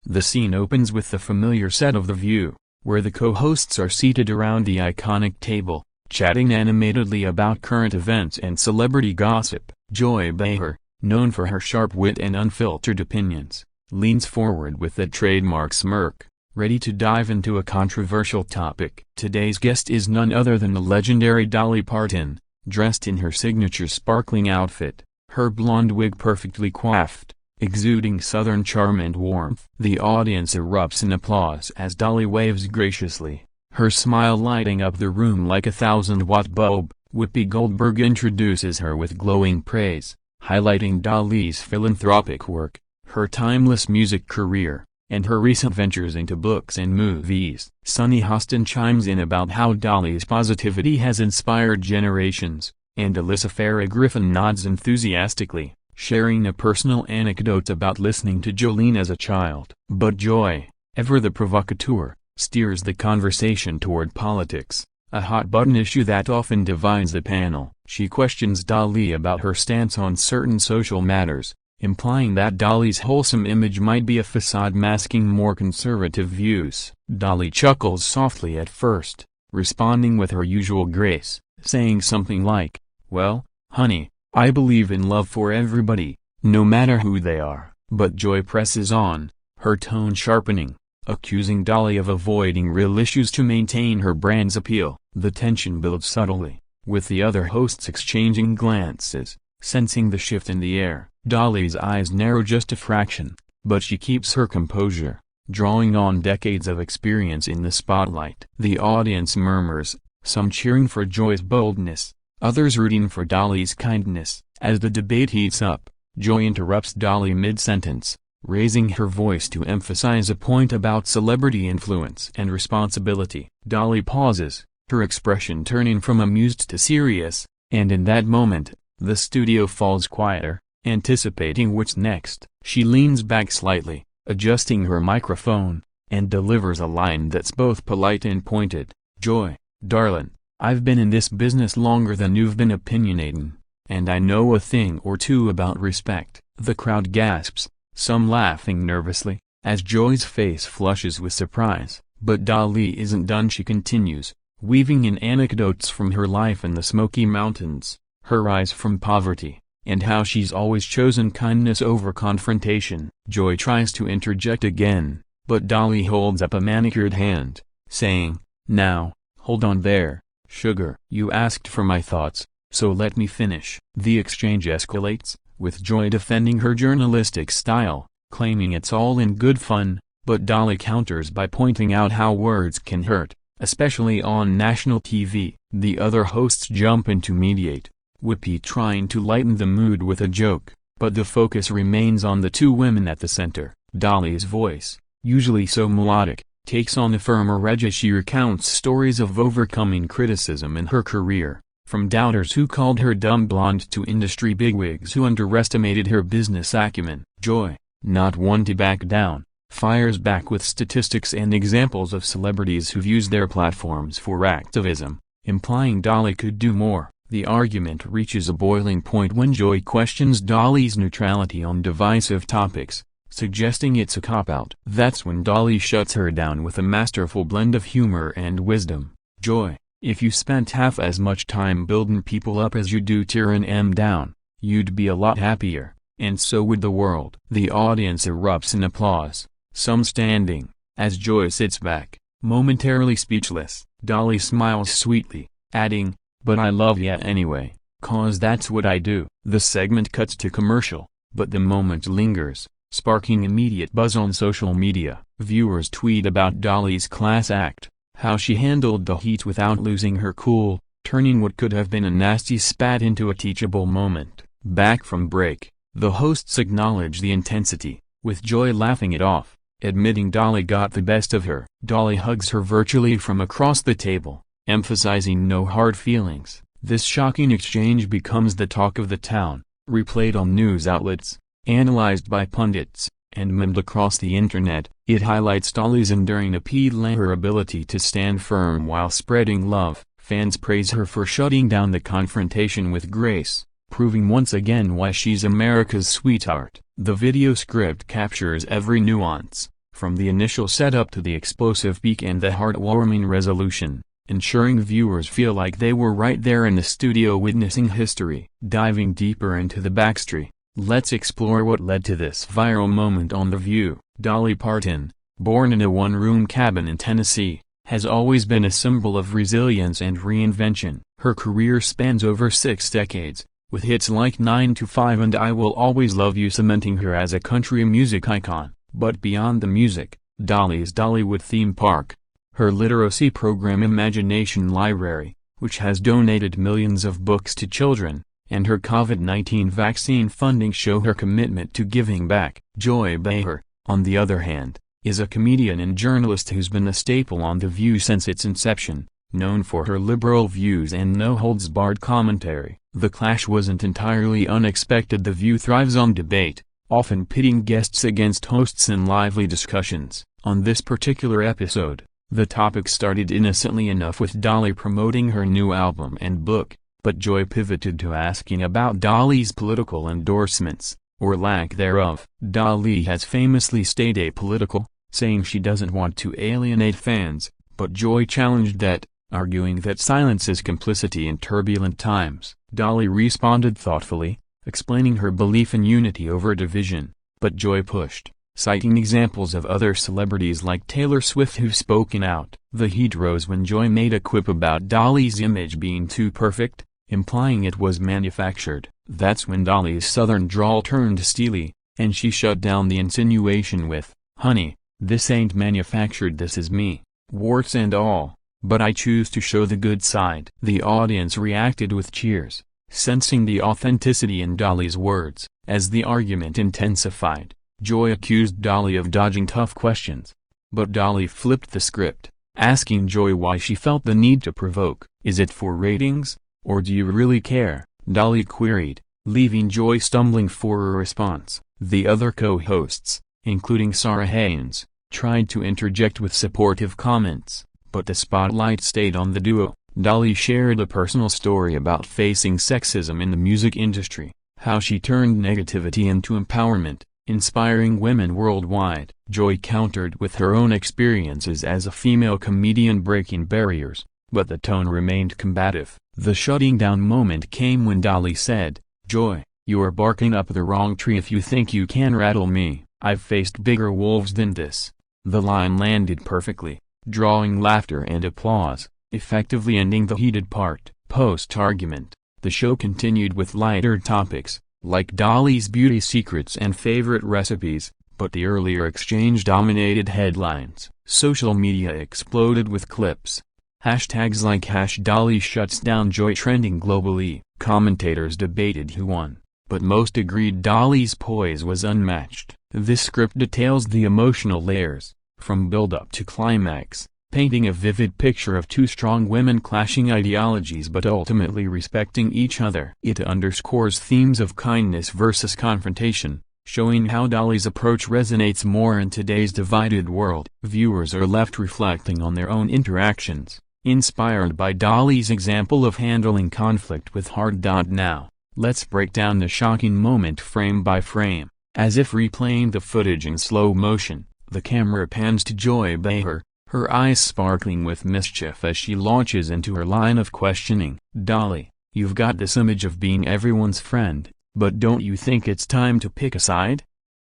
The scene opens with the familiar set of The View, where the co-hosts are seated around the iconic table, chatting animatedly about current events and celebrity gossip. Joy Behar, known for her sharp wit and unfiltered opinions, leans forward with a trademark smirk, ready to dive into a controversial topic. Today's guest is none other than the legendary Dolly Parton, dressed in her signature sparkling outfit, her blonde wig perfectly coiffed, exuding southern charm and warmth. The audience erupts in applause as Dolly waves graciously, her smile lighting up the room like a 1,000-watt bulb. Whoopi Goldberg introduces her with glowing praise, highlighting Dolly's philanthropic work, her timeless music career, and her recent ventures into books and movies. Sunny Hostin chimes in about how Dolly's positivity has inspired generations, and Alyssa Farah Griffin nods enthusiastically, sharing a personal anecdote about listening to Jolene as a child. But Joy, ever the provocateur, steers the conversation toward politics, a hot-button issue that often divides the panel. She questions Dolly about her stance on certain social matters, implying that Dolly's wholesome image might be a facade masking more conservative views. Dolly chuckles softly at first, responding with her usual grace, saying something like, "Well, honey, I believe in love for everybody, no matter who they are." But Joy presses on, her tone sharpening, accusing Dolly of avoiding real issues to maintain her brand's appeal. The tension builds subtly, with the other hosts exchanging glances, sensing the shift in the air. Dolly's eyes narrow just a fraction, but she keeps her composure, drawing on decades of experience in the spotlight. The audience murmurs, some cheering for Joy's boldness, others rooting for Dolly's kindness. As the debate heats up, Joy interrupts Dolly mid-sentence, raising her voice to emphasize a point about celebrity influence and responsibility. Dolly pauses, her expression turning from amused to serious, and in that moment, the studio falls quieter, anticipating what's next. She leans back slightly, adjusting her microphone, and delivers a line that's both polite and pointed. "Joy, darlin', I've been in this business longer than you've been opinionatin', and I know a thing or two about respect." The crowd gasps, some laughing nervously, as Joy's face flushes with surprise. But Dolly isn't done. She continues, weaving in anecdotes from her life in the Smoky Mountains, her rise from poverty, and how she's always chosen kindness over confrontation. Joy tries to interject again, but Dolly holds up a manicured hand, saying, "Now, hold on there, sugar. You asked for my thoughts, so let me finish." The exchange escalates, with Joy defending her journalistic style, claiming it's all in good fun, but Dolly counters by pointing out how words can hurt, especially on national TV. The other hosts jump in to mediate, Whoopi trying to lighten the mood with a joke, but the focus remains on the two women at the center. Dolly's voice, usually so melodic, takes on a firmer edge as she recounts stories of overcoming criticism in her career, from doubters who called her dumb blonde to industry bigwigs who underestimated her business acumen. Joy, not one to back down, fires back with statistics and examples of celebrities who've used their platforms for activism, implying Dolly could do more. The argument reaches a boiling point when Joy questions Dolly's neutrality on divisive topics, suggesting it's a cop-out. That's when Dolly shuts her down with a masterful blend of humor and wisdom. "Joy, if you spent half as much time building people up as you do tearing 'em down, you'd be a lot happier, and so would the world." The audience erupts in applause, some standing, as Joy sits back, momentarily speechless. Dolly smiles sweetly, adding, "But I love ya anyway, 'cause that's what I do." The segment cuts to commercial, but the moment lingers, sparking immediate buzz on social media. Viewers tweet about Dolly's class act, how she handled the heat without losing her cool, turning what could have been a nasty spat into a teachable moment. Back from break, the hosts acknowledge the intensity, with Joy laughing it off, admitting Dolly got the best of her. Dolly hugs her virtually from across the table, emphasizing no hard feelings. This shocking exchange becomes the talk of the town, replayed on news outlets, analyzed by pundits, and memed across the internet. It highlights Dolly's enduring appeal and her ability to stand firm while spreading love. Fans praise her for shutting down the confrontation with grace, proving once again why she's America's sweetheart. The video script captures every nuance, From the initial setup to the explosive peak and the heartwarming resolution, ensuring viewers feel like they were right there in the studio witnessing history. Diving deeper into the backstory, let's explore what led to this viral moment on The View. Dolly Parton, born in a one-room cabin in Tennessee, has always been a symbol of resilience and reinvention. Her career spans over 6 decades, with hits like 9 to 5 and I Will Always Love You cementing her as a country music icon. But beyond the music, Dolly's Dollywood theme park, her literacy program Imagination Library, which has donated millions of books to children, and her COVID-19 vaccine funding show her commitment to giving back. Joy Behar, on the other hand, is a comedian and journalist who's been a staple on The View since its inception, known for her liberal views and no-holds-barred commentary. The clash wasn't entirely unexpected. The View thrives on debate, often pitting guests against hosts in lively discussions. On this particular episode, the topic started innocently enough with Dolly promoting her new album and book, but Joy pivoted to asking about Dolly's political endorsements, or lack thereof. Dolly has famously stayed apolitical, saying she doesn't want to alienate fans, but Joy challenged that, arguing that silence is complicity in turbulent times. Dolly responded thoughtfully, explaining her belief in unity over division, but Joy pushed, citing examples of other celebrities like Taylor Swift who've spoken out. The heat rose when Joy made a quip about Dolly's image being too perfect, implying it was manufactured. That's when Dolly's southern drawl turned steely, and she shut down the insinuation with, "Honey, this ain't manufactured, this is me, warts and all, but I choose to show the good side." The audience reacted with cheers, sensing the authenticity in Dolly's words. As the argument intensified, Joy accused Dolly of dodging tough questions, but Dolly flipped the script, asking Joy why she felt the need to provoke. "Is it for ratings, or do you really care?" Dolly queried, leaving Joy stumbling for a response. The other co-hosts, including Sarah Haynes, tried to interject with supportive comments, but the spotlight stayed on the duo. Dolly shared a personal story about facing sexism in the music industry, how she turned negativity into empowerment, inspiring women worldwide. Joy countered with her own experiences as a female comedian breaking barriers, but the tone remained combative. The shutting down moment came when Dolly said, "Joy, you are barking up the wrong tree if you think you can rattle me. I've faced bigger wolves than this." The line landed perfectly, drawing laughter and applause, effectively ending the heated part. Post-argument, the show continued with lighter topics, like Dolly's beauty secrets and favorite recipes, but the earlier exchange dominated headlines. Social media exploded with clips, hashtags like #Dolly shuts down Joy trending globally. Commentators debated who won, but most agreed Dolly's poise was unmatched. This script details the emotional layers, from build-up to climax, painting a vivid picture of two strong women clashing ideologies but ultimately respecting each other. It underscores themes of kindness versus confrontation, showing how Dolly's approach resonates more in today's divided world. Viewers are left reflecting on their own interactions, inspired by Dolly's example of handling conflict with heart. Now, let's break down the shocking moment frame by frame. As if replaying the footage in slow motion, the camera pans to Joy Behar, her eyes sparkling with mischief as she launches into her line of questioning. "Dolly, you've got this image of being everyone's friend, but don't you think it's time to pick a side?"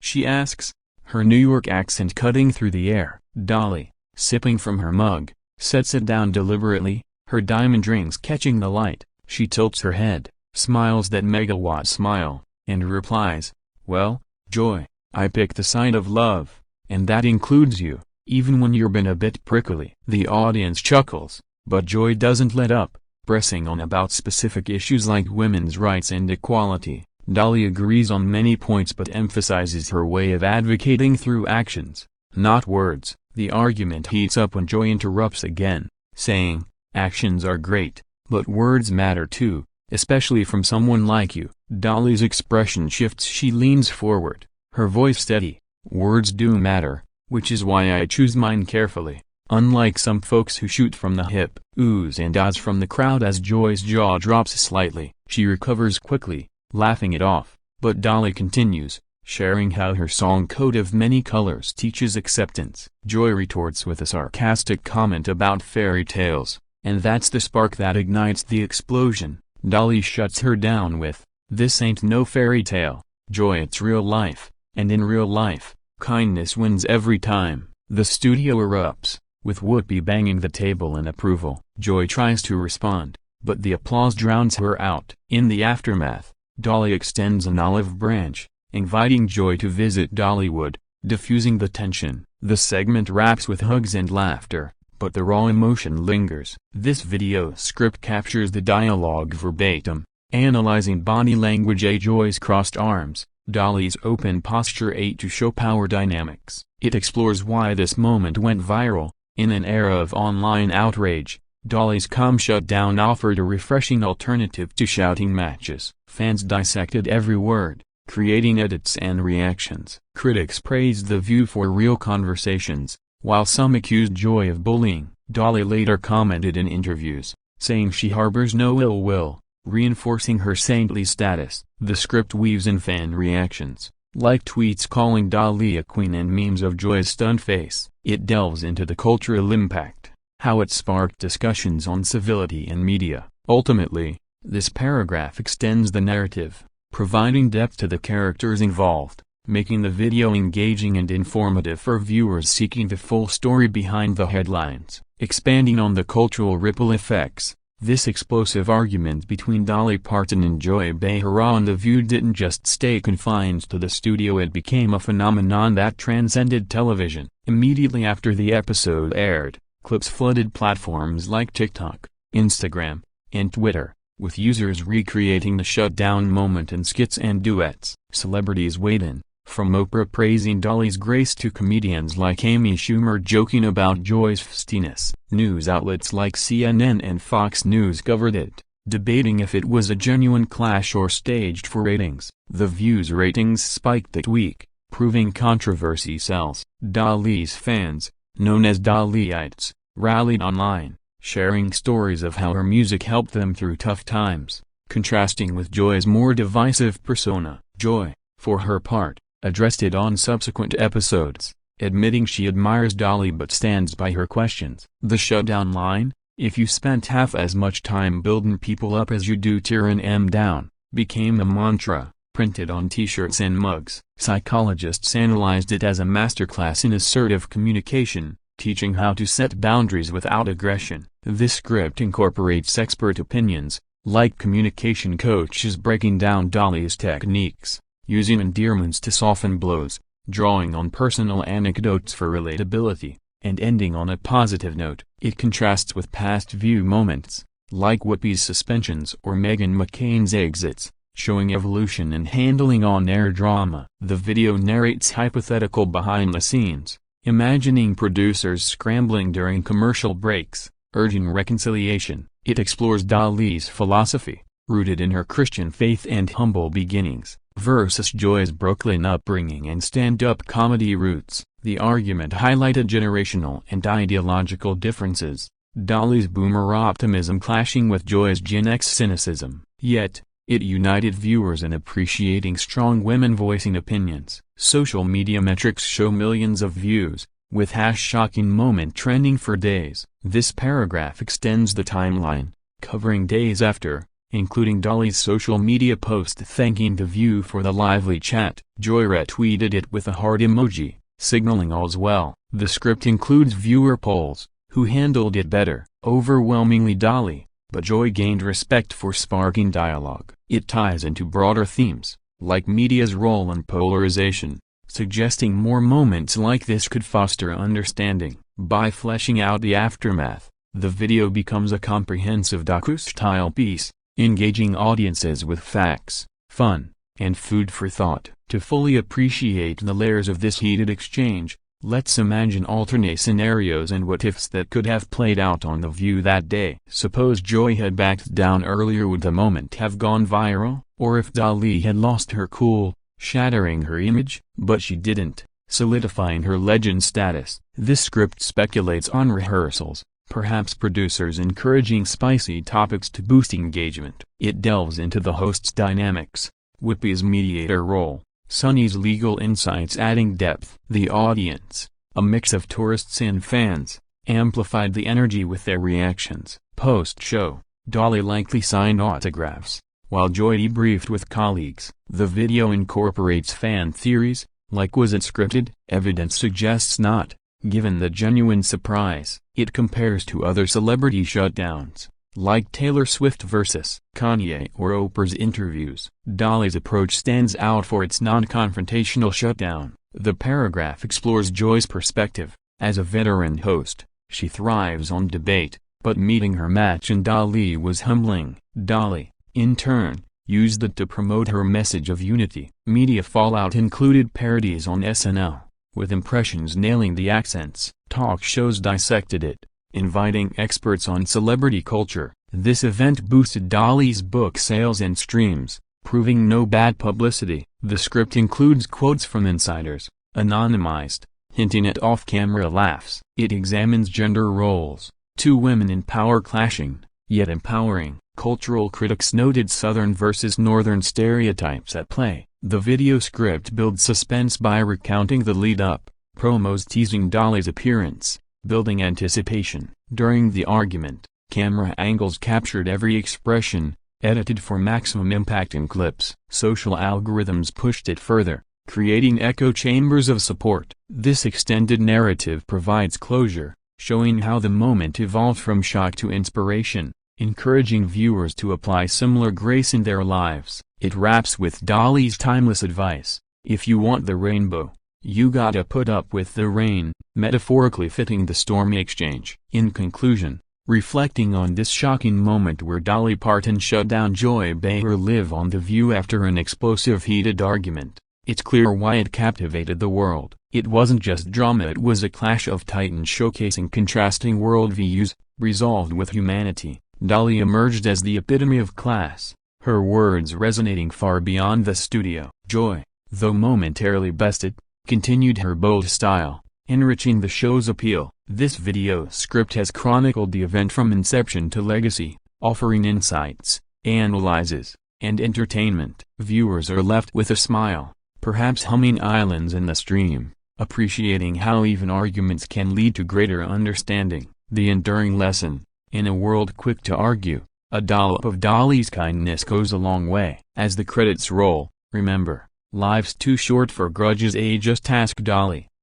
she asks, her New York accent cutting through the air. Dolly, sipping from her mug, sets it down deliberately, her diamond rings catching the light. She tilts her head, smiles that megawatt smile, and replies, "Well, Joy, I pick the side of love, and that includes you, even when you've been a bit prickly." The audience chuckles, but Joy doesn't let up, pressing on about specific issues like women's rights and equality. Dolly agrees on many points but emphasizes her way of advocating through actions, not words. The argument heats up when Joy interrupts again, saying, "Actions are great, but words matter too, especially from someone like you." Dolly's expression shifts. She leans forward, her voice steady. "Words do matter, which is why I choose mine carefully, unlike some folks who shoot from the hip." Oohs and ahs from the crowd as Joy's jaw drops slightly. She recovers quickly, laughing it off, but Dolly continues, sharing how her song Coat of Many Colors teaches acceptance. Joy retorts with a sarcastic comment about fairy tales, and that's the spark that ignites the explosion. Dolly shuts her down with, "This ain't no fairy tale, Joy, it's real life, and in real life, kindness wins every time." The studio erupts, with Whoopi banging the table in approval. Joy tries to respond, but the applause drowns her out. In the aftermath, Dolly extends an olive branch, inviting Joy to visit Dollywood, diffusing the tension. The segment wraps with hugs and laughter, but the raw emotion lingers. This video script captures the dialogue verbatim, analyzing body language, Joy's crossed arms, Dolly's open posture to show power dynamics. It explores why this moment went viral. In an era of online outrage, Dolly's calm shutdown offered a refreshing alternative to shouting matches. Fans dissected every word, creating edits and reactions. Critics praised The View for real conversations, while some accused Joy of bullying. Dolly later commented in interviews, saying she harbors no ill will, reinforcing her saintly status. The script weaves in fan reactions, like tweets calling Dolly a queen and memes of Joy's stunned face. It delves into the cultural impact, how it sparked discussions on civility and media. Ultimately, this paragraph extends the narrative, providing depth to the characters involved, making the video engaging and informative for viewers seeking the full story behind the headlines. Expanding on the cultural ripple effects, this explosive argument between Dolly Parton and Joy Behar on The View didn't just stay confined to the studio, it became a phenomenon that transcended television. Immediately after the episode aired, clips flooded platforms like TikTok, Instagram, and Twitter, with users recreating the shutdown moment in skits and duets. Celebrities weighed in, from Oprah praising Dolly's grace to comedians like Amy Schumer joking about Joy's festiness. News outlets like CNN and Fox News covered it, debating if it was a genuine clash or staged for ratings. The View's ratings spiked that week, proving controversy sells. Dolly's fans, known as Dollyites, rallied online, sharing stories of how her music helped them through tough times, contrasting with Joy's more divisive persona. Joy, for her part, addressed it on subsequent episodes, admitting she admires Dolly but stands by her questions. The shutdown line, "If you spent half as much time building people up as you do tearing 'em down," became a mantra, printed on t-shirts and mugs. Psychologists analyzed it as a masterclass in assertive communication, teaching how to set boundaries without aggression. This script incorporates expert opinions, like communication coaches breaking down Dolly's techniques, using endearments to soften blows, drawing on personal anecdotes for relatability, and ending on a positive note. It contrasts with past View moments, like Whoopi's suspensions or Meghan McCain's exits, showing evolution in handling on-air drama. The video narrates hypothetical behind-the-scenes, imagining producers scrambling during commercial breaks, urging reconciliation. It explores Dolly's philosophy, rooted in her Christian faith and humble beginnings, versus Joy's Brooklyn upbringing and stand-up comedy roots. The argument highlighted generational and ideological differences, Dolly's boomer optimism clashing with Joy's Gen X cynicism. Yet, it united viewers in appreciating strong women voicing opinions. Social media metrics show millions of views, with #shocking moment trending for days. This paragraph extends the timeline, covering days after, including Dolly's social media post thanking The View for the lively chat. Joy retweeted it with a heart emoji, signaling all's well. The script includes viewer polls, who handled it better. Overwhelmingly Dolly, but Joy gained respect for sparking dialogue. It ties into broader themes, like media's role in polarization, suggesting more moments like this could foster understanding. By fleshing out the aftermath, the video becomes a comprehensive docu-style piece, engaging audiences with facts, fun, and food for thought. To fully appreciate the layers of this heated exchange, let's imagine alternate scenarios and what-ifs that could have played out on The View that day. Suppose Joy had backed down earlier, would the moment have gone viral? Or if Dolly had lost her cool, shattering her image? But she didn't, solidifying her legend status. This script speculates on rehearsals, perhaps producers encouraging spicy topics to boost engagement. It delves into the host's dynamics, Whoopi's mediator role, Sunny's legal insights adding depth. The audience, a mix of tourists and fans, amplified the energy with their reactions. Post-show, Dolly likely signed autographs, while Joy debriefed with colleagues. The video incorporates fan theories, like was it scripted? Evidence suggests not, given the genuine surprise. It compares to other celebrity shutdowns, like Taylor Swift versus Kanye or Oprah's interviews. Dolly's approach stands out for its non-confrontational shutdown. The paragraph explores Joy's perspective. As a veteran host, she thrives on debate, but meeting her match in Dolly was humbling. Dolly, in turn, used it to promote her message of unity. Media fallout included parodies on SNL, with impressions nailing the accents. Talk shows dissected it, inviting experts on celebrity culture. This event boosted Dolly's book sales and streams, proving no bad publicity. The script includes quotes from insiders, anonymized, hinting at off-camera laughs. It examines gender roles, two women in power clashing, yet empowering. Cultural critics noted Southern versus Northern stereotypes at play. The video script builds suspense by recounting the lead-up, promos teasing Dolly's appearance, building anticipation. During the argument, camera angles captured every expression, edited for maximum impact in clips. Social algorithms pushed it further, creating echo chambers of support. This extended narrative provides closure, showing how the moment evolved from shock to inspiration, encouraging viewers to apply similar grace in their lives. It wraps with Dolly's timeless advice: if you want the rainbow, you gotta put up with the rain, metaphorically fitting the stormy exchange. In conclusion, reflecting on this shocking moment where Dolly Parton shut down Joy Behar live on The View after an explosive heated argument, it's clear why it captivated the world. It wasn't just drama, it was a clash of titans showcasing contrasting worldviews, resolved with humanity. Dolly emerged as the epitome of class, her words resonating far beyond the studio. Joy, though momentarily bested, continued her bold style, enriching the show's appeal. This video script has chronicled the event from inception to legacy, offering insights, analyses, and entertainment. Viewers are left with a smile, perhaps humming Islands in the Stream, appreciating how even arguments can lead to greater understanding. The enduring lesson: in a world quick to argue, a dollop of Dolly's kindness goes a long way. As the credits roll, remember, life's too short for grudges. Just ask Dolly.